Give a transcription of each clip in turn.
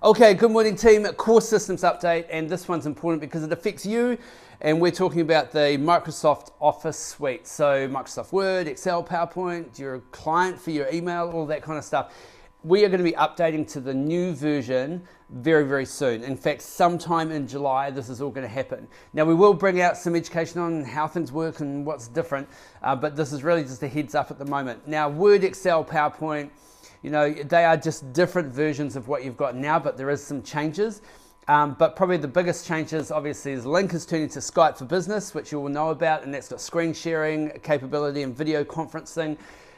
Okay, good morning team. Core systems update, and this one's important because it affects you, and we're talking about the Microsoft Office suite. So Microsoft Word, Excel, PowerPoint, your client for your email, all that kind of stuff. We are going to be updating to the new version very, very soon. In fact, sometime in July, this is all going to happen. Now, we will bring out some education on how things work and what's different, but this is really just a heads up at the moment. Now, Word, Excel, PowerPoint, you know, they are just different versions of what you've got now, but there is some changes. But probably the biggest changes, obviously, is Lync is turning to Skype for Business, which you will know about, and that's got screen sharing capability and video conferencing.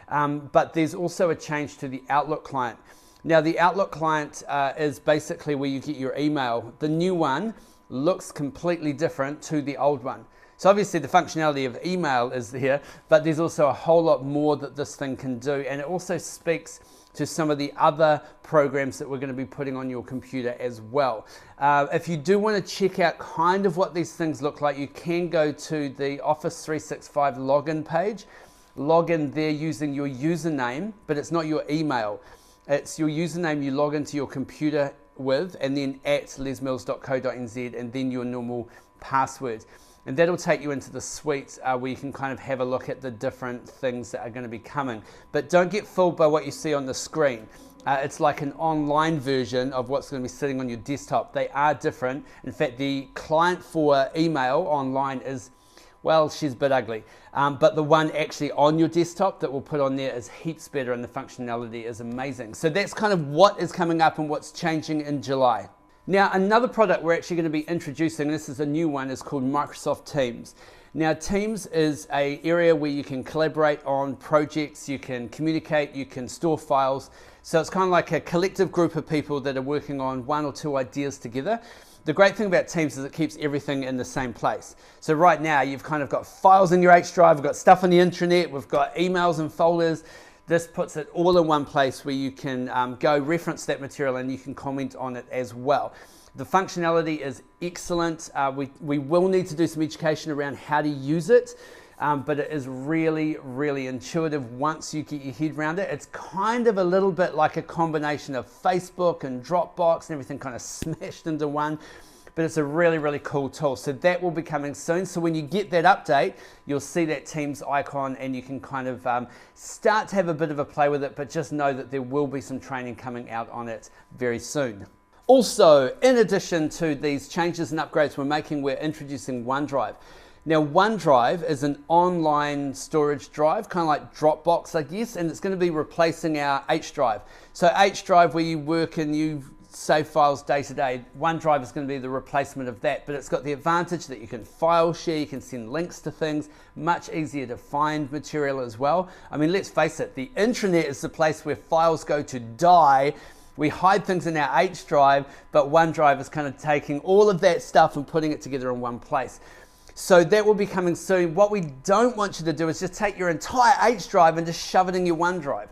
But there's also a change to the Outlook client. Now, the Outlook client is basically where you get your email. The new one looks completely different to the old one. So obviously the functionality of email is there, but there's also a whole lot more that this thing can do. And it also speaks to some of the other programs that we're going to be putting on your computer as well. If you do want to check out kind of what these things look like, you can go to the Office 365 login page. Log in there using your username, but it's not your email. It's your username you log into your computer with, and then at lesmills.co.nz, and then your normal password. And that'll take you into the suite where you can kind of have a look at the different things that are going to be coming. But don't get fooled by what you see on the screen. It's like an online version of what's going to be sitting on your desktop. They are different. In fact, the client for email online is, well, she's a bit ugly. But the one actually on your desktop that we'll put on there is heaps better, and the functionality is amazing. So that's kind of what is coming up and what's changing in July. Now, another product we're actually going to be introducing, this is a new one, is called Microsoft Teams. Now, Teams is an area where you can collaborate on projects, you can communicate, you can store files. So it's kind of like a collective group of people that are working on one or two ideas together. The great thing about Teams is it keeps everything in the same place. So right now, you've kind of got files in your H drive, we've got stuff on the intranet, we've got emails and folders. This puts it all in one place where you can go reference that material and you can comment on it as well. The functionality is excellent. We will need to do some education around how to use it, but it is really, really intuitive once you get your head around it. It's kind of a little bit like a combination of Facebook and Dropbox and everything kind of smashed into one. But it's a really, really cool tool. So that will be coming soon. So when you get that update, you'll see that Teams icon and you can kind of start to have a bit of a play with it, but just know that there will be some training coming out on it very soon. Also, in addition to these changes and upgrades we're making, we're introducing OneDrive. Now, OneDrive is an online storage drive, kind of like Dropbox, I guess, and it's going to be replacing our H drive. So H drive, where you work and you save files day to day, OneDrive is going to be the replacement of that, but it's got the advantage that you can file share, you can send links to things, much easier to find material as well. I mean, let's face it, the intranet is the place where files go to die. We hide things in our H drive, but OneDrive is kind of taking all of that stuff and putting it together in one place. So that will be coming soon. What we don't want you to do is just take your entire H drive and just shove it in your OneDrive.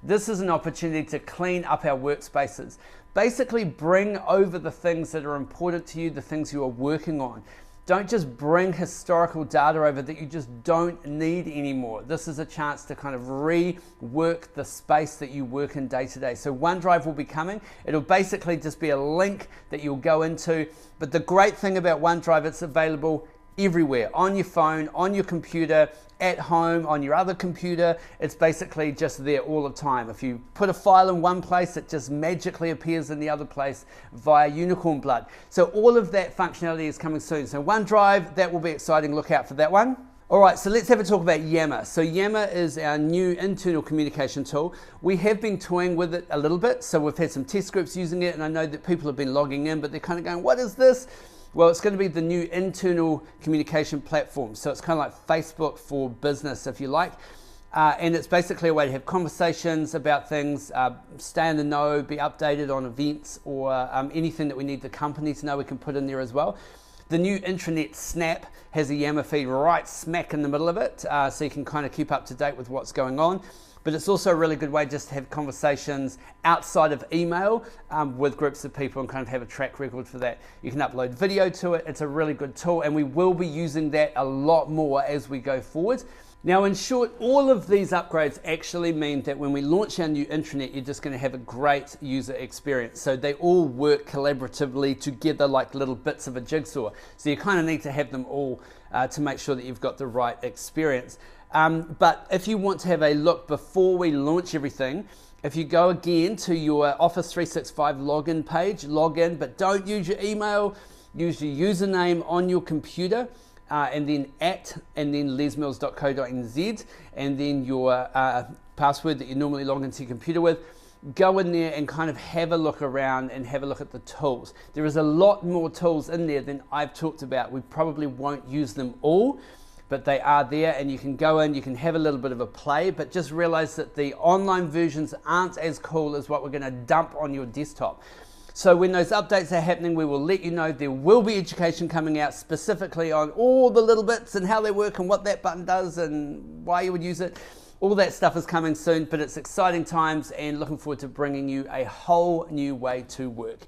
This is an opportunity to clean up our workspaces. Basically bring over the things that are important to you, the things you are working on. Don't just bring historical data over that you just don't need anymore. This is a chance to kind of rework the space that you work in day to day. So OneDrive will be coming. It'll basically just be a link that you'll go into. But the great thing about OneDrive, it's available everywhere, on your phone, on your computer, at home, on your other computer. It's basically just there all the time. If you put a file in one place, it just magically appears in the other place via unicorn blood. So all of that functionality is coming soon. So OneDrive, that will be exciting. Look out for that one. All right, so let's have a talk about Yammer. So Yammer is our new internal communication tool. We have been toying with it a little bit. So we've had some test groups using it, and I know that people have been logging in, but they're kind of going, what is this? Well, it's going to be the new internal communication platform. So it's kind of like Facebook for business, if you like. And it's basically a way to have conversations about things, stay in the know, be updated on events, or anything that we need the company to know, we can put in there as well. The new intranet Snap has a Yammer feed right smack in the middle of it, so you can kind of keep up to date with what's going on. But it's also a really good way just to have conversations outside of email with groups of people and kind of have a track record for that. You can upload video to it. It's a really good tool, and we will be using that a lot more as we go forward. Now, in short, all of these upgrades actually mean that when we launch our new intranet, you're just going to have a great user experience. So they all work collaboratively together like little bits of a jigsaw. So you kind of need to have them all to make sure that you've got the right experience. But if you want to have a look before we launch everything, if you go again to your Office 365 login page, log in, but don't use your email, use your username on your computer. And then lesmills.co.nz, and then your password that you normally log into your computer with. Go in there and kind of have a look around and have a look at the tools. There is a lot more tools in there than I've talked about. We probably won't use them all, but they are there, and you can go in, you can have a little bit of a play, but just realize that the online versions aren't as cool as what we're going to dump on your desktop. So when those updates are happening, we will let you know. There will be education coming out specifically on all the little bits and how they work and what that button does and why you would use it. All that stuff is coming soon, but it's exciting times and looking forward to bringing you a whole new way to work.